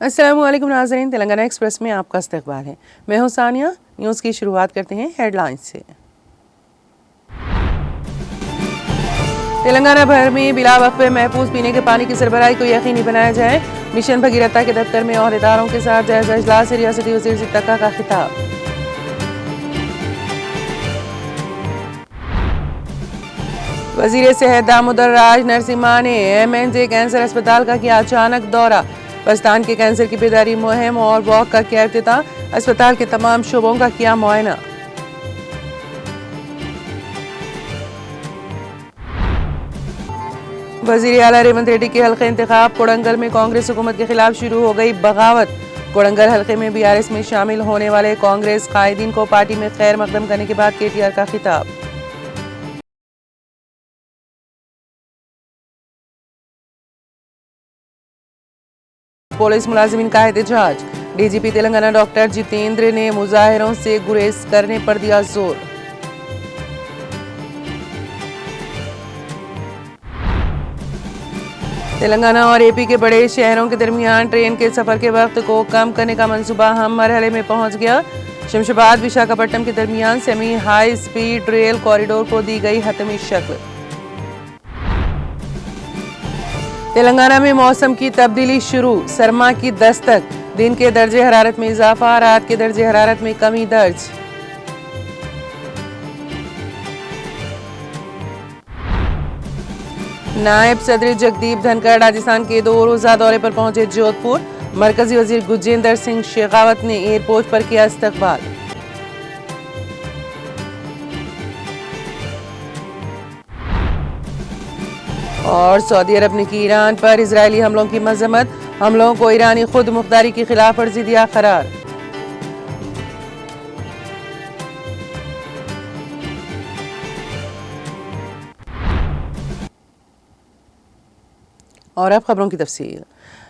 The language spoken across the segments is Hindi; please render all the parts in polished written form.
अस्सलामुअलैकुम नाज़रीन, तेलंगाना एक्सप्रेस में आपका इस्तकबाल है। मैं हूं सानिया। न्यूज़ की शुरुआत करते हैं हेडलाइंस से। तेलंगाना भर में बिला वक्फे महफूज पीने के पानी की सरबराही को यकीनी बनाया जाए। मिशन भगीरथा के दफ्तर में ओहदेदारों के साथ जायजा इजलास से रियासती वज़ीर सिद्दीक़ा का खिताब। वज़ीर सेहत दामोदर राज नरसिम्हा ने MNJ कैंसर अस्पताल का किया अचानक दौरा। बस्तान के कैंसर की बेदारी मुहिम और वॉक का किया इफ्तिताह। अस्पताल के तमाम शोबों का किया मुआयना। वज़ीर आला रेवंत रेड्डी के हल्के इंतखाब। कोडंगल में कांग्रेस हुकूमत के खिलाफ शुरू हो गई बगावत। कोडंगल हल्के में BRS में शामिल होने वाले कांग्रेस कायदीन को पार्टी में खैर मकदम करने के बाद KTR का खिताब। पुलिस मुलाजिमीन का एहतजाज। DGP तेलंगाना डॉक्टर जितेंद्र ने मुजाहिरों से गुरेज करने पर दिया जोर। तेलंगाना और AP के बड़े शहरों के दरमियान ट्रेन के सफर के वक्त को कम करने का मंसूबा हम मरहले में पहुंच गया। शमशाबाद विशाखापट्टनम के दरमियान semi high speed rail corridor को दी गई हतमी शक्ल। तेलंगाना में मौसम की तब्दीली शुरू। सरमा की दस्तक। दिन के दर्जे हरारत में इजाफा, रात के दर्जे हरारत में कमी दर्ज। नायब सदर जगदीप धनखड़ राजस्थान के 2 रोजा दौरे पर पहुंचे जोधपुर। मरकजी वजीर गुजेंद्र सिंह शेखावत ने एयरपोर्ट पर किया इस्तकबाल। और सऊदी अरब ने की ईरान पर इजरायली हमलों की मजम्मत। हमलों को ईरानी खुद मुख्तारी की खिलाफ वर्जी दिया करार। और अब खबरों की तफसील।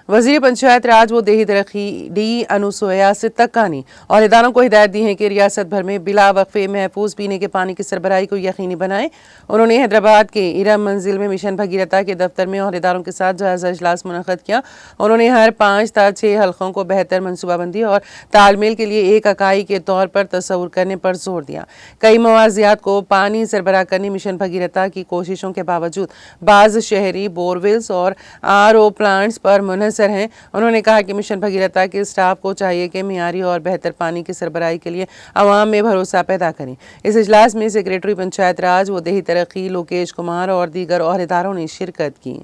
वज़ीर पंचायत राज व देही तरक्की D अनुसुया सिद्दीक़ानी और इदारों को हिदायत दी है कि रियासत भर में बिला वक्फे महफूज पीने के पानी की सरबराही को यकीनी बनाएं। उन्होंने हैदराबाद के इरम मंजिल में मिशन भगीरथा के दफ्तर में ओहदेदारों के साथ जायजा इजलास मुनक़द किया। उन्होंने हर 5 से 6 हल्कों को बेहतर मनसूबाबंदी और तालमेल के लिए एक इकाई के तौर पर तस्वुर करने पर जोर दिया। कई मवाजियात को पानी सरबराह करने मिशन भगीरथा की कोशिशों के बावजूद बाज़ शहरी बोरवेल्स और RO प्लांट्स पर मुनहसर हैं। उन्होंने कहा कि मिशन भगीरथा के स्टाफ को चाहिए कि मियारी और बेहतर पानी की सरबराही के लिए अवाम में भरोसा पैदा करें। इस इजलास में सेक्रेटरी पंचायत राज व देही तरक्की लोकेश कुमार और दीगर ओहदेदारों ने शिरकत की।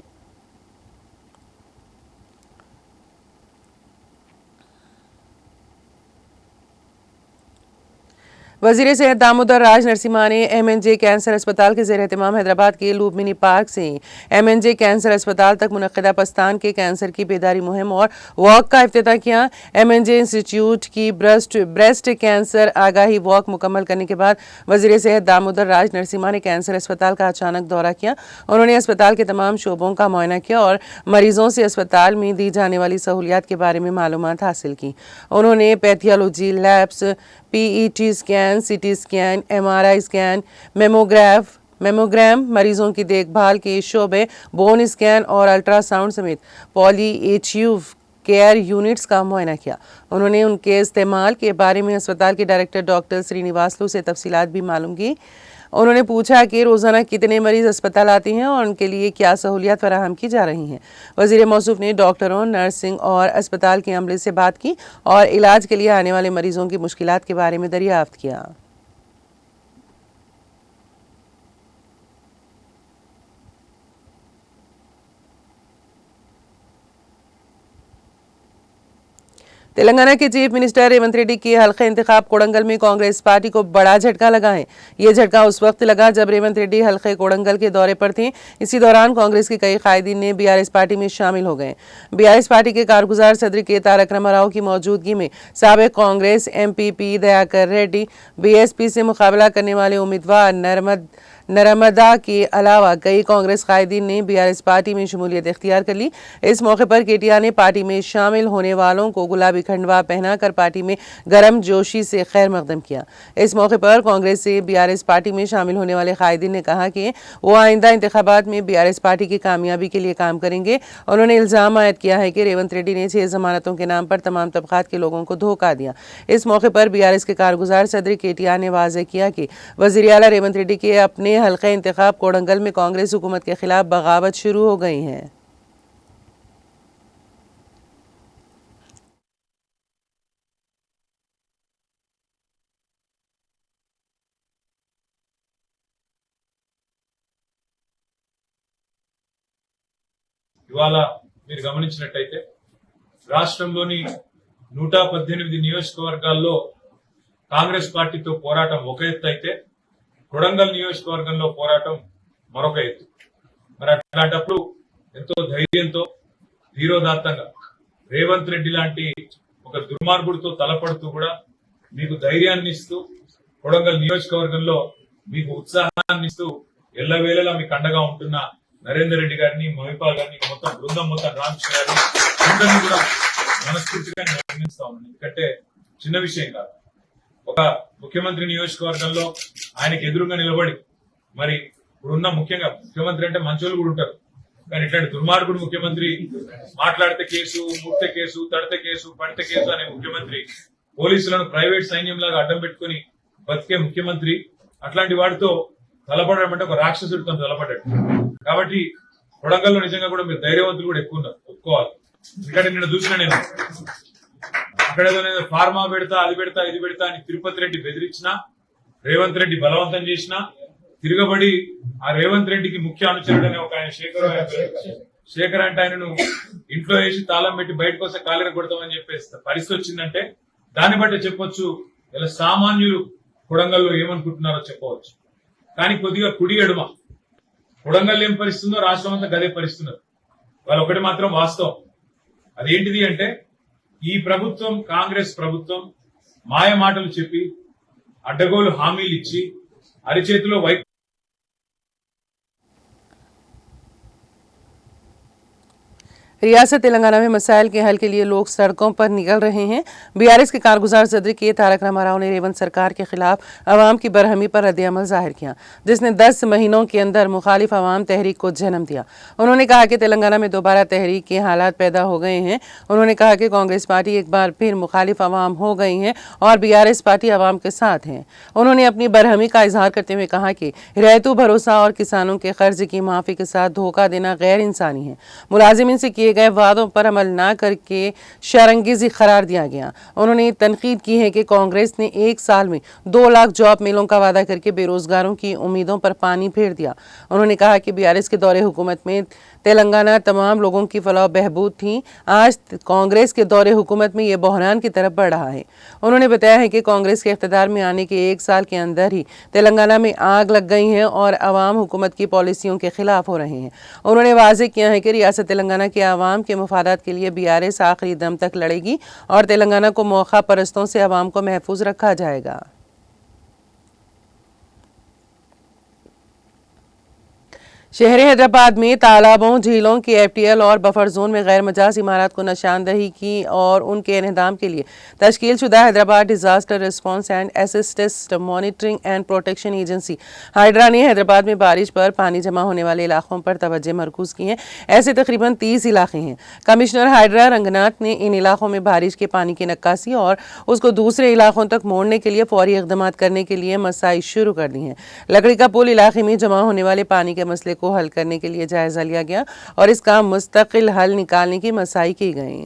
वज़ीर सेहत दामोदर राज नरसिम्हा ने MNJ कैंसर अस्पताल के ज़ेर एहतमाम हैदराबाद के लुम्बिनी पार्क से MNJ कैंसर अस्पताल तक मुनक़्क़दा पस्तान के कैंसर की बेदारी मुहिम और वॉक का इफ्तिताह किया। MNJ इंस्टीट्यूट की ब्रेस्ट कैंसर आगाही वॉक मुकम्मल करने के बाद वज़ीर सेहत दामोदर राज नरसिम्हा ने कैंसर अस्पताल का अचानक दौरा किया। उन्होंने अस्पताल के तमाम शोबों का मुआयना किया और मरीजों से अस्पताल में दी जाने वाली सहूलियात के बारे में मालूमात हासिल की। उन्होंने pathology labs, PET scan, CT scan, MRI scan, mammogram, मरीजों की देखभाल के शोबे, बोन स्कैन और अल्ट्रासाउंड समेत पॉलीएचयू केयर यूनिट्स का मुआयना किया। उन्होंने उनके इस्तेमाल के बारे में अस्पताल के डायरेक्टर डॉक्टर श्रीनिवासलू से तफसीलात भी मालूम की। उन्होंने पूछा कि रोज़ाना कितने मरीज अस्पताल आते हैं और उनके लिए क्या सहूलियात फराहम की जा रही हैं। वज़ीर मौसूफ ने डॉक्टरों, नर्सिंग और अस्पताल के अमले से बात की और इलाज के लिए आने वाले मरीजों की मुश्किलात के बारे में दरियाफ्त किया। तेलंगाना के चीफ मिनिस्टर रेवंत रेड्डी के हल्के इंतखाब कोडंगल में कांग्रेस पार्टी को बड़ा झटका लगा है। ये झटका उस वक्त लगा जब रेवंत रेड्डी हल्के कोडंगल के दौरे पर थे। इसी दौरान कांग्रेस के कई कायदीन ने BRS पार्टी में शामिल हो गए। BRS पार्टी के कारगुजार सदर के तारक रामाराव की मौजूदगी में साबिक कांग्रेस MPP दयाकर रेड्डी, BSP से मुकाबला करने वाले उम्मीदवार नर्मदा के अलावा कई कांग्रेस कायदीन ने बीआरएस पार्टी में शमूलियत इख्तियार कर ली। इस मौके पर केटीआर ने पार्टी में शामिल होने वालों को गुलाबी खंडवा पहनाकर पार्टी में गर्म जोशी से खैर मकदम किया। इस मौके पर कांग्रेस से बीआरएस पार्टी में शामिल होने वाले कायदीन ने कहा कि वो आइंदा इंतखाबात में बीआरएस पार्टी की कामयाबी के लिए काम करेंगे। उन्होंने इल्जाम आयद किया है कि रेवंत रेड्डी ने 6 जमानतों के नाम पर तमाम तबकात के लोगों को धोखा दिया। इस मौके पर बीआरएस के कारगुजार सदर केटीआर ने वाज़ेह किया कि वज़ीर आला रेवंत रेड्डी के अपने हल्के इंतखाब कोडंगल में कांग्रेस हुकूमत के खिलाफ बगावत शुरू हो गई है। ఇవాళ మీరు గమనించినట్టయితే రాష్ట్రంలోని 118 నియోజకవర్గాల్లో కాంగ్రెస్ పార్టీతో పోరాటం ఒక ఎత్తు అయితే కొడంగల్ నియోజకవర్గంలో పోరాటం మరొక ఎత్తు. మరి అట్లాంటప్పుడు ఎంతో ధైర్యంతో ధీరోదాత్తంగా రేవంత్ రెడ్డి లాంటి ఒక దుర్మార్గుడితో తలపడుతూ కూడా మీకు ధైర్యాన్ని ఇస్తూ కొడంగల్ నియోజకవర్గంలో మీకు ఉత్సాహాన్ని ఇస్తూ ఎల్లవేళలా మీకు అండగా ఉంటున్న నరేందర్ రెడ్డి గారిని, మహిపాల్ గారిని, మొత్తం బృందం మొత్తం రామకృష్ణ గారిని అందరినీ కూడా మనస్ఫూర్తిగా నిర్ణయిస్తా ఉన్నాను. ఎందుకంటే చిన్న విషయం కాదు. ఒక ముఖ్యమంత్రి నియోజకవర్గంలో ఆయనకి ఎదురుగా నిలబడి మరి ఇప్పుడున్న ముఖ్యంగా ముఖ్యమంత్రి అంటే మంచోళ్ళు కూడా ఉంటారు, కానీ ఇట్లాంటి దుర్మార్గుడు ముఖ్యమంత్రి మాట్లాడితే కేసు, ముట్టే కేసు, తడితే కేసు, పడితే కేసు అనే ముఖ్యమంత్రి, పోలీసులను ప్రైవేట్ సైన్యం లాగా అడ్డం పెట్టుకుని బతికే ముఖ్యమంత్రి, అట్లాంటి వాడితో తలపడడం అంటే ఒక రాక్షసుడితో తలపడ్డాడు. కాబట్టి కొడంగల్లో నిజంగా కూడా మీరు ధైర్యవంతులు కూడా ఎక్కువ ఉన్నారు, ఒప్పుకోవాలి. ఎందుకంటే నిన్న చూసిన నేను అక్కడేదో నేను ఫార్మా పెడతా, అది పెడతా, ఇది పెడతా అని తిరుపతి రెడ్డి బెదిరించినా, రేవంత్ రెడ్డి బలవంతం చేసినా తిరగబడి ఆ రేవంత్ రెడ్డికి ముఖ్య అనుచరుడు అనే ఒక ఆయన శేఖర్ అంటే ఆయనను ఇంట్లో వేసి తాళం పెట్టి బయటకు వస్తే కాలిన కొడతామని చెప్పేస్తా పరిస్థితి వచ్చిందంటే దాన్ని బట్టి చెప్పొచ్చు ఇలా సామాన్యులు కొడంగల్లో ఏమనుకుంటున్నారో చెప్పవచ్చు. కానీ కొద్దిగా కుడి ఎడుమ కొడంగల్ ఏం పరిస్తుందో రాష్ట్రం అంతా గదే పరిస్తున్నారు. వాళ్ళు ఒకటి మాత్రం వాస్తవం, అదేంటిది అంటే ఈ ప్రభుత్వం, కాంగ్రెస్ ప్రభుత్వం మాయ మాటలు చెప్పి అడ్డగోలు హామీలు ఇచ్చి అరిచేతిలో रियासत तेलंगाना में मसाइल के हल के लिए लोग सड़कों पर निकल रहे हैं। बीआरएस के कारगुजार सदर के तारक रामाराव ने रेवंत सरकार के खिलाफ अवाम की बरहमी पर रद्द-ए-अमल जाहिर किया, जिसने 10 महीनों के अंदर मुखालिफ अवाम तहरीक को जन्म दिया। उन्होंने कहा कि तेलंगाना में दोबारा तहरीक के हालात पैदा हो गए हैं। उन्होंने कहा कि कांग्रेस पार्टी एक बार फिर मुखालिफ अवाम हो गई है और बीआरएस पार्टी अवाम के साथ है। उन्होंने अपनी बरहमी का इजहार करते हुए कहा कि रैयतू भरोसा और किसानों के कर्ज की माफी के साथ धोखा देना गैर इंसानी है। मुलाजिमीन से किए गए वादों पर अमल न करके शरंगेजी करार दिया गया। उन्होंने तनकीद की है कि कांग्रेस ने 1 साल में 2 लाख जॉब मिलों का वादा करके बेरोजगारों की उम्मीदों पर पानी फेर दिया। उन्होंने कहा कि बीआरएस के दौरे हुकूमत में तेलंगाना तमाम लोगों की फलाह बहबूद थी। आज कांग्रेस के दौरे हुकूमत में ये बहरान की तरफ बढ़ रहा है। उन्होंने बताया है कि कांग्रेस के इख्तिदार में आने के 1 साल के अंदर ही तेलंगाना में आग लग गई है और अवाम हुकूमत की पॉलिसियों के खिलाफ हो रहे हैं। उन्होंने वाज़ेह किया है कि रियासत तेलंगाना के अवाम के मुफादात के लिए बीआरएस आखिरी दम तक लड़ेगी और तेलंगाना को मौका परस्तों से अवाम को महफूज रखा जाएगा। शहर हैदराबाद में तालाबों, झीलों की एफटीएल और बफर जोन में गैर मजाज इमारत को निशानदही की और उनके इन्हदाम के लिए तश्कील शुदा Hyderabad disaster response and assistance monitoring and protection agency hydra ने हैदराबाद में बारिश पर पानी जमा होने वाले इलाकों पर तवज्जो मरकूज की है। ऐसे तकरीबन 30 इलाके हैं। कमिश्नर हाइड्रा रंगनाथ ने इन इलाकों में बारिश के पानी की नक्कासी और उसको दूसरे इलाकों तक मोड़ने के लिए फौरी इक़दाम करने के लिए मसाई शुरू कर दी हैं। लकड़ी का पुल इलाके में जमा होने वाले पानी के मसले को हल करने के लिए जायजा लिया गया और इसका मुस्तकिल हल निकालने की मसाई की गई।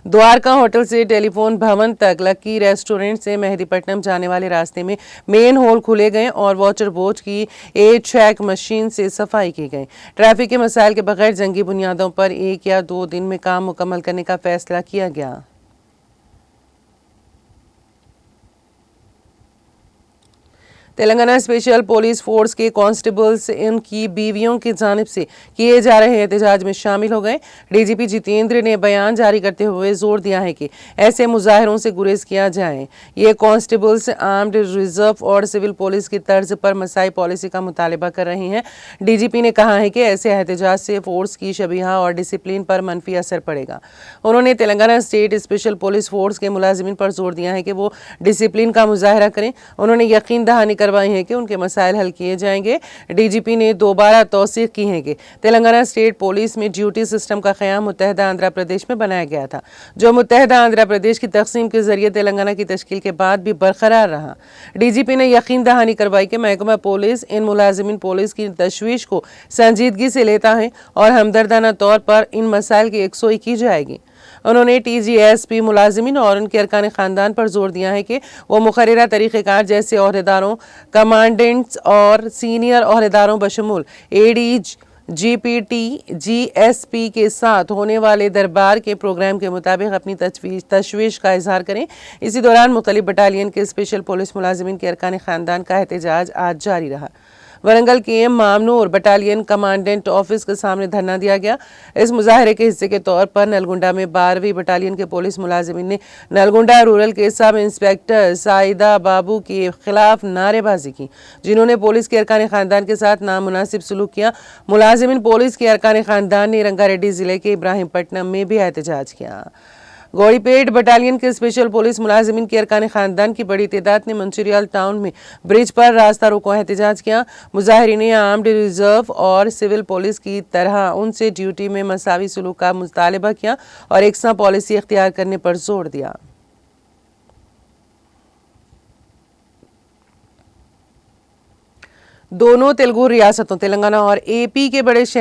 द्वारका होटल से टेलीफोन भवन तक लक्की रेस्टोरेंट से मेहदीपट्टनम जाने वाले रास्ते में मेन होल खुले गए और वाटर बोट की एयर चेक मशीन से सफाई की गई। ट्रैफिक के मसाइल के बगैर जंगी बुनियादों पर 1 या 2 दिन में काम मुकम्मल करने का फैसला किया गया। तेलंगाना स्पेशल पुलिस फोर्स के कांस्टेबल्स इनकी बीवियों की जानिब से किए जा रहे एहतजाज में शामिल हो गए। डीजीपी जितेंद्र ने बयान जारी करते हुए जोर दिया है कि ऐसे मुजाहरों से गुरेज किया जाए। ये कांस्टेबल्स आर्म्ड रिजर्व और सिविल पुलिस की तर्ज पर मसाई पॉलिसी का मुतालबा कर रही हैं। डीजीपी ने कहा है कि ऐसे एहतजाज से फोर्स की शबीहा और डिसिप्लिन पर मनफी असर पड़ेगा। उन्होंने Telangana state special police force के मुलाजिमीन पर जोर दिया है कि वो डिसिप्लिन का मुजाहरा करें। उन्होंने यकीन दहानी करवाई है कि उनके मसाइल हल किए जाएंगे। डीजीपी ने दोबारा तौसीक की है कि तेलंगाना स्टेट पुलिस में ड्यूटी सिस्टम का क़याम मुत्तहदा आंध्र प्रदेश में बनाया गया था, जो मुत्तहदा आंध्र प्रदेश की तकसीम के जरिए तेलंगाना की तश्कील के बाद भी बरकरार रहा। डीजीपी ने यकीन दहानी करवाई कि महकमा पुलिस इन मुलाजिमीन पुलिस की तशवीश को संजीदगी से लेता है और हमदर्दाना तौर पर इन मसाइल की यकसोई की जाएगी। उन्होंने TGSP मुलाजिमीन और उनके अरकान ख़ानदान पर जोर दिया है कि वो मुकर्ररा तरीक़ेकार जैसे ओहदेदारों, कमांडेंट्स और सीनियर ओहदेदारों बशमूल AD, GPT, GSP के साथ होने वाले दरबार के प्रोग्राम के मुताबिक अपनी तशवीश का इजहार करें। इसी दौरान मुख्तलिफ बटालियन के स्पेशल पुलिस मुलाजिमीन के अरकान ख़ानदान का एहतजाज आज जारी रहा। वरंगल के मामनूर बटालियन कमांडेंट ऑफिस के सामने धरना दिया गया। इस मुजाहरे के हिस्से के तौर पर नलगुंडा में 12वीं बटालियन के पुलिस मुलाजिमीन ने नलगुंडा रूरल के सब इंस्पेक्टर साइदा बाबू के खिलाफ नारेबाजी की, जिन्होंने पुलिस के अरकान ख़ानदान के साथ नामुनासिब सलूक किया। मुलाजिमीन पुलिस के अरकान ख़ानदान ने रंगारेड्डी जिले के इब्राहिमपट्टनम में भी एहतजाज किया। गौरीपेट बटालियन के स्पेशल पुलिस मुलाजिमीन के अरकान ख़ानदान की बड़ी तादाद ने मंचिरियाल टाउन में ब्रिज पर रास्ता रोको एहतजाज किया। मुजाहिरीन ने आर्म्ड रिजर्व और सिविल पुलिस की तरह उनसे ड्यूटी में मसावी सलूक का मुतालबा किया और एकसा पॉलिसी इख्तियार करने पर जोर दिया। दोनों तेलुगु रियासतों तेलंगाना और AP के बड़े शहर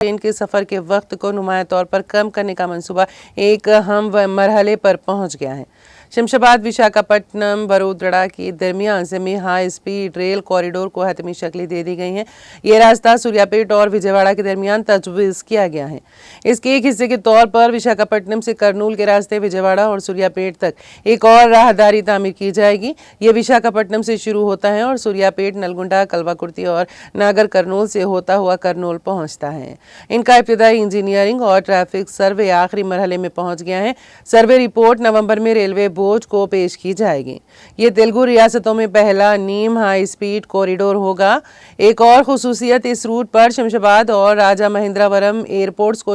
ट्रेन के सफ़र के वक्त को नुमाया तौर पर कम करने का मंसूबा एक अहम मरहले पर पहुंच गया है। शमशाबाद विशाखापट्टनम बड़ोदरा के दरमियान semi high speed rail corridor को हतमी शक्ल दे दी गई है। ये रास्ता सूर्यापेट और विजयवाड़ा के दरमियान तजवीज़ किया गया है। इसके एक हिस्से के तौर पर विशाखापट्टनम से करनूल के रास्ते विजयवाड़ा और सूर्यापेट तक एक और राहदारी तामीर की जाएगी। ये विशाखापट्टनम से शुरू होता है और सूर्यापेट, नलगुंडा, कलवाकुर्ती और नागर कर्नूल से होता हुआ करनूल पहुंचता है। इनका इब्तिदाई इंजीनियरिंग और ट्रैफिक सर्वे आखिरी मरहले में पहुंच गया है। सर्वे रिपोर्ट नवंबर में रेलवे बोर्ड को पेश की जाएगी। ये तेलुगु रियासतों में पहला नीम हाई स्पीड कॉरिडोर होगा। एक और खुसूसियत इस रूट पर शमशाबाद और राजा महेंद्रवरम एयरपोर्ट्स को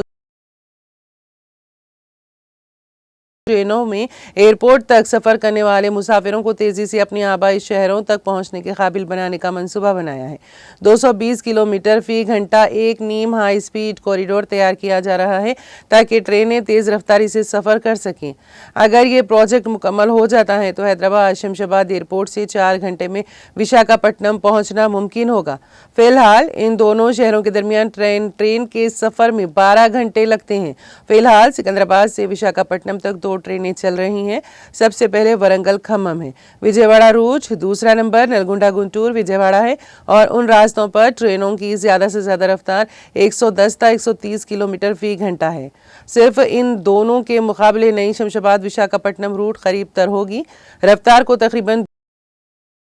ट्रेनों में एयरपोर्ट तक सफ़र करने वाले मुसाफिरों को तेज़ी से अपनी आबाई शहरों तक पहुंचने के काबिल बनाने का मंसूबा बनाया है। 220 किलोमीटर फी घंटा एक नीम हाई स्पीड कॉरिडोर तैयार किया जा रहा है ताकि ट्रेनें तेज़ रफ्तारी से सफ़र कर सकें। अगर ये प्रोजेक्ट मुकम्मल हो जाता है तो हैदराबाद शमशाबाद एयरपोर्ट से 4 घंटे में विशाखापट्टनम पहुँचना मुमकिन होगा। फिलहाल इन दोनों शहरों के दरमियान ट्रेन के सफ़र में 12 घंटे लगते हैं। फिलहाल सिकंदराबाद से विशाखापट्टनम तक 2 ट्रेनें चल रही हैं। सबसे पहले वरंगल खम्मम है, विजयवाड़ा रूट दूसरा नंबर नलगुंडा गुंटूर विजयवाड़ा है और उन रास्तों पर ट्रेनों की ज़्यादा से ज़्यादा रफ्तार 110 से 130 किलोमीटर फी घंटा है। सिर्फ इन दोनों के मुकाबले नई शमशाबाद विशाखापट्टनम रूट करीब तर होगी। रफ्तार को तकरीबन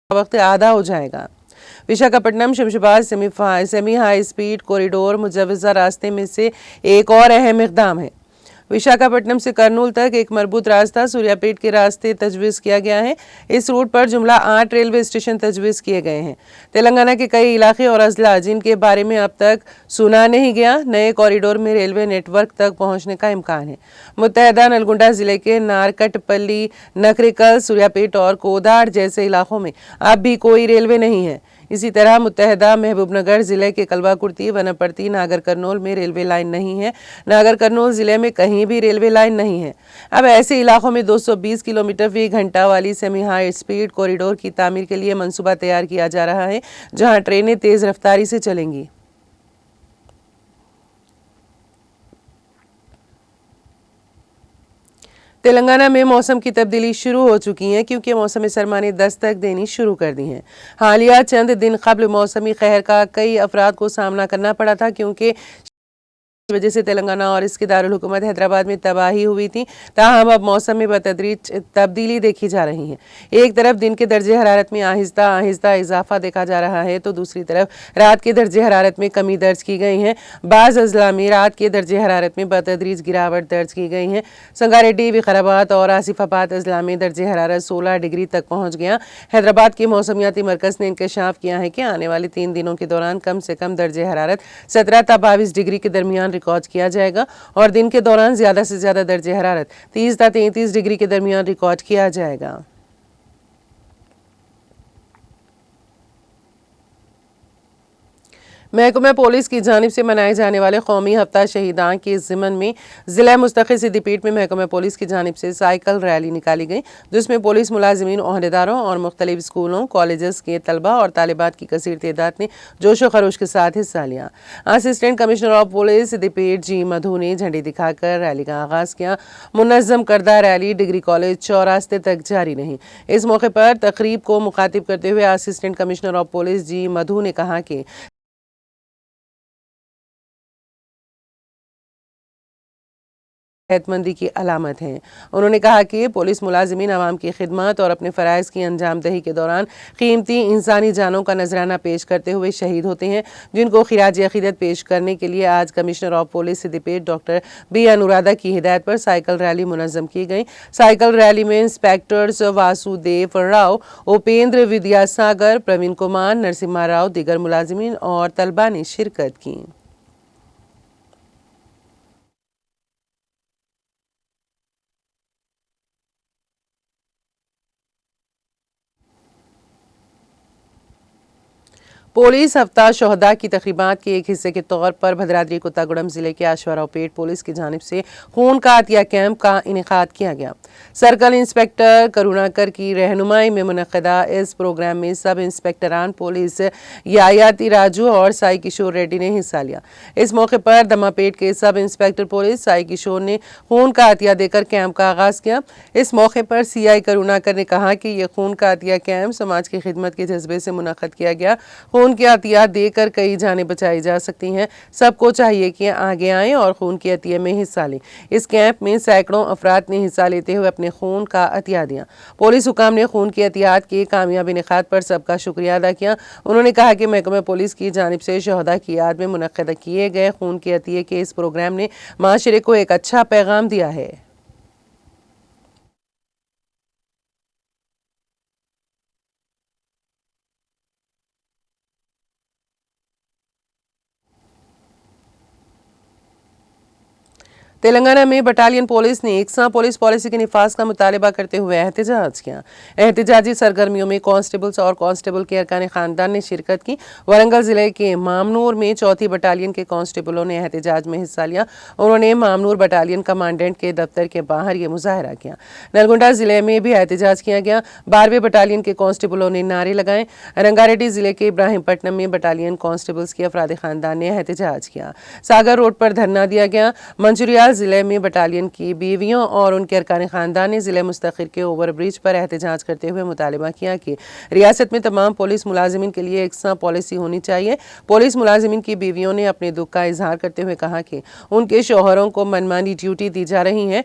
वक्त आधा हो जाएगा। Visakhapatnam Shamshabad semi high speed corridor मुजव्वज़ा रास्ते में से एक और अहम इक़दाम है। विशाखापट्टनम से करनूल तक एक मरबूत रास्ता सूर्यापेट के रास्ते तजवीज़ किया गया है। इस रूट पर जुमला 8 रेलवे स्टेशन तजवीज़ किए गए हैं। तेलंगाना के कई इलाके और अजला जिनके बारे में अब तक सुना नहीं गया, नए कॉरिडोर में रेलवे नेटवर्क तक पहुंचने का इम्कान है। मुत्तहदा नलगुंडा जिले के नारकटपल्ली, नकरेकल, सूर्यापेट और कोदाड़ जैसे इलाकों में अब भी कोई रेलवे नहीं है। इसी तरह मुत्तहदा महबूबनगर जिले के कलवाकुर्ती, वनपर्ती, नागर कर्नूल में रेलवे लाइन नहीं है। नागर कर्नूल जिले में कहीं भी रेलवे लाइन नहीं है। अब ऐसे इलाकों में 220 किलोमीटर फी घंटा वाली सेमी हाई स्पीड कॉरिडोर की तामीर के लिए मंसूबा तैयार किया जा रहा है, जहां ट्रेनें तेज रफ्तारी से चलेंगी। तेलंगाना में मौसम की तब्दीली शुरू हो चुकी है क्योंकि मौसम सरमा ने दस्तक देनी शुरू कर दी है। हालिया चंद दिन कबल मौसमी कहर का कई अफराद को सामना करना पड़ा था क्योंकि वजह से तेलंगाना और इसके दारुल हुकूमत हैदराबाद में तबाही हुई थी। ताहम अब मौसम में बतदरीज तब्दीली देखी जा रही है। एक तरफ दिन के दर्जे हरारत में आहिस्ता आहिस्ता इजाफा देखा जा रहा है तो दूसरी तरफ रात के दर्जे हरारत में कमी दर्ज की गई है। बाज़ अजला में रात के दर्जे हरारत में बतदरीज गिरावट दर्ज की गई है। संगारेड्डी, विकाराबाद और आसिफाबाद अजला में दर्जे हरारत 16 डिग्री तक पहुंच गया। हैदराबाद के मौसमियाती मरकज ने इंकशाफ किया है कि आने वाले 3 दिनों के दौरान कम से कम दर्जे हरारत 17 ta 22 डिग्री के दरमियान रिकॉर्ड किया जाएगा और दिन के दौरान ज्यादा से ज्यादा दर्जे हरारत 30 ta 33 डिग्री के दरमियान रिकॉर्ड किया जाएगा। महकमा पुलिस की जानिब से मनाए जाने वाले कौमी हफ्ता शहीदान के ज़िमन में ज़िला मुस्तक़िल सिद्दीपेट में महकमा पुलिस की जानिब से साइकिल रैली निकाली गई, जिसमें पुलिस मुलाजिमीन, ओहदेदारों और मुख्तलिफ स्कूलों कॉलेजेस के तलबा और तालिबात की कसीर तादाद ने जोश व खरोश के साथ हिस्सा लिया। Assistant commissioner of police Siddipet G Madhu ने झंडी दिखाकर रैली का आगाज़ किया। मुनज़्ज़म करदा रैली डिग्री कॉलेज चौरास्ते तक जारी रही। इस मौके पर तकरीब को मुखातिब करते हुए असिस्टेंट कमिश्नर ऑफ पुलिस जी मधु ने कहा कि सेहतमंदी की अलामत हैं। उन्होंने कहा कि पुलिस मुलाजिमीन अवाम की खिदमत और अपने फ़राइज़ की अंजाम दही के दौरान कीमती इंसानी जानों का नजराना पेश करते हुए शहीद होते हैं, जिनको खिराज अकीदत पेश करने के लिए आज commissioner of police Siddipet doctor B Anuradha की हिदायत पर साइकिल रैली मुनज़्ज़म की गई। साइकिल रैली में इंस्पेक्टर्स वासुदेव राव, उपेंद्र विद्यासागर, प्रवीण कुमार, नरसिम्हा राव, दीगर मुलाजिमीन और तलबा ने शिरकत की। पुलिस हफ्ता शोहदा की तकरीबात के एक हिस्से के तौर पर भद्राद्री कुत्तागुड़म जिले के आशवारावपेट पुलिस की जानिब से खून का अतिया कैंप का इनेकाद किया गया। सर्कल इंस्पेक्टर करुणाकर की रहनुमाई में मुनक़दा इस प्रोग्राम में सब इंस्पेक्टरान पुलिस यायाती राजू और साई किशोर रेड्डी ने हिस्सा लिया। इस मौके पर दमापेट के सब इंस्पेक्टर पुलिस साई किशोर ने खून का अतिया देकर कैंप का आगाज़ किया। इस मौके पर CI करुणाकर ने कहा कि यह खून का अतिया कैंप समाज की खिदमत के जज्बे से मुनक़द किया गया। खून की अतिया देकर कई जानें बचाई जा सकती हैं। सबको चाहिए कि आगे आएं और खून की अतिया में हिस्सा लें। इस कैंप में सैकड़ों अफराद ने हिस्सा लेते हुए अपने खून का अतिया दिया। पुलिस हुकाम ने खून की अतियात के कामयाब इनेकाद पर सबका शुक्रिया अदा किया। उन्होंने कहा कि महकमा पुलिस की जानिब से शहदा की याद में मुनक़्क़द किए गए खून के अतिये के इस प्रोग्राम ने माशरे को एक अच्छा पैगाम दिया है। तेलंगाना में बटालियन पुलिस ने एकसा पुलिस पॉलिसी के निफाज का मुतालबा करते हुए एहतजाज किया। एहतजाजी सरगर्मियों में कांस्टेबल्स और कांस्टेबल के अरकान खानदान ने शिरकत की। वरंगल जिले के मामनूर में 4थी बटालियन के कांस्टेबलों ने एहतजाज में हिस्सा लिया। उन्होंने मामनूर बटालियन कमांडेंट के दफ्तर के बाहर ये मुजाहरा किया। नलगुंडा जिले में भी एहतजाज किया गया। 12वें बटालियन के कांस्टेबलों ने नारे लगाए। रंगारेड्डी जिले के इब्राहिमपट्टनम में बटालियन कांस्टेबल्स के अफराद खानदान ने एहतजाज किया। सागर रोड पर धरना दिया गया। मंचूरिया जिले में बटालियन की बीवियों और उनके अरकान खानदान ने जिले मुस्तकिल के ओवर ब्रिज पर एहतजाज करते हुए मुतालबा किया कि रियासत में तमाम पुलिस मुलाजिमीन के लिए एकसा पॉलिसी होनी चाहिए। पुलिस मुलाजिमीन की बीवियों ने अपने दुख का इजहार करते हुए कहा कि उनके शौहरों को मनमानी ड्यूटी दी जा रही है।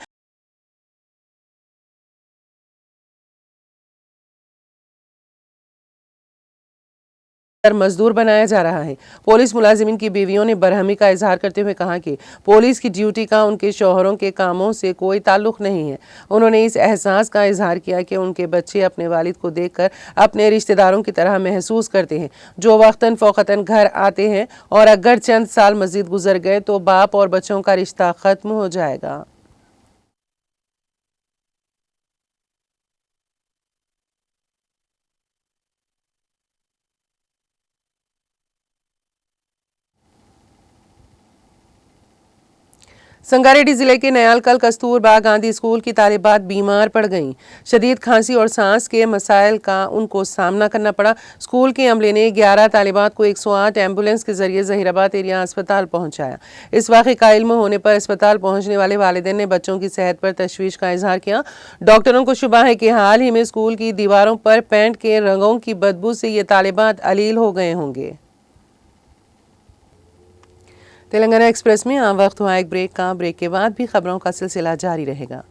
मजदूर बनाया जा रहा है। पुलिस मुलाजिमीन की बीवियों ने बरहमी का इजहार करते हुए कहा कि पुलिस की ड्यूटी का उनके शौहरों के कामों से कोई ताल्लुक नहीं है। उन्होंने इस एहसास का इजहार किया कि उनके बच्चे अपने वालिद को देखकर अपने रिश्तेदारों की तरह महसूस करते हैं, जो वक्तन फ़ौक़तन घर आते हैं, और अगर चंद साल मजीद गुजर गए तो बाप और बच्चों का रिश्ता ख़त्म हो जाएगा। संगारेड्डी जिले के नयालकल कस्तूरबा गांधी स्कूल की तालिबात बीमार पड़ गईं। शदीद खांसी और सांस के मसाइल का उनको सामना करना पड़ा। स्कूल के अमले ने 11 तालिबात को 108 एम्बुलेंस के जरिए जहीराबाद एरिया अस्पताल पहुंचाया। इस वाक़े का इल्म होने पर अस्पताल पहुंचने वाले वालिदैन ने बच्चों की सेहत पर तशवीश का इजहार किया। डॉक्टरों को शुबा है कि हाल ही में स्कूल की दीवारों पर पेंट के रंगों की बदबू से ये तालिबात अलील हो गए होंगे। तेलंगाना एक्सप्रेस में वक्त हुआ एक ब्रेक का। ब्रेक के बाद भी खबरों का सिलसिला जारी रहेगा।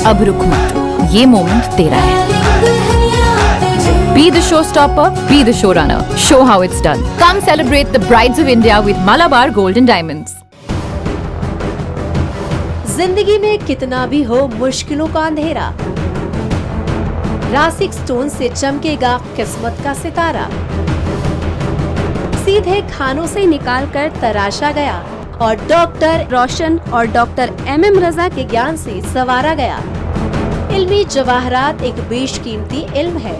अब रुक मत, ये मोमेंट तेरा है। Be the showstopper, be the showrunner. Show how it's done. Come celebrate the Brides of India with Malabar Gold and Diamonds. जिंदगी में कितना भी हो मुश्किलों का अंधेरा, रासिक स्टोन से चमकेगा किस्मत का सितारा। सीधे खानों से निकालकर तराशा गया और डॉक्टर रोशन और डॉक्टर MM रजा के ज्ञान से संवारा गया। इल्मी जवाहरात एक बेशकीमती इल्म है।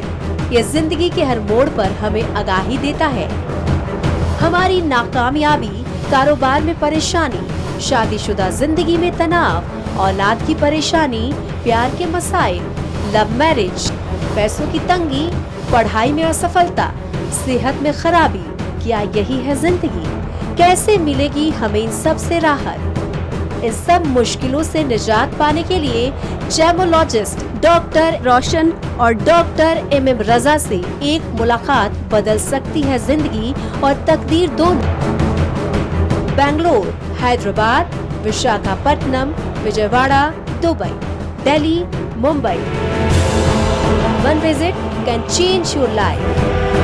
ये जिंदगी के हर मोड़ पर हमें आगाही देता है। हमारी नाकामयाबी, कारोबार में परेशानी, शादीशुदा जिंदगी में तनाव, औलाद की परेशानी, प्यार के मसाइल, लव मैरिज, पैसों की तंगी, पढ़ाई में असफलता, सेहत में खराबी, क्या यही है जिंदगी? कैसे मिलेगी हमें इन सब से राहत? इस सब मुश्किलों से निजात पाने के लिए जेमोलॉजिस्ट डॉक्टर रोशन और डॉक्टर MM रजा से एक मुलाकात बदल सकती है जिंदगी और तकदीर दोनों। Bangalore, Hyderabad, Visakhapatnam, Vijayawada, Dubai, Delhi, Mumbai. One visit can change your life.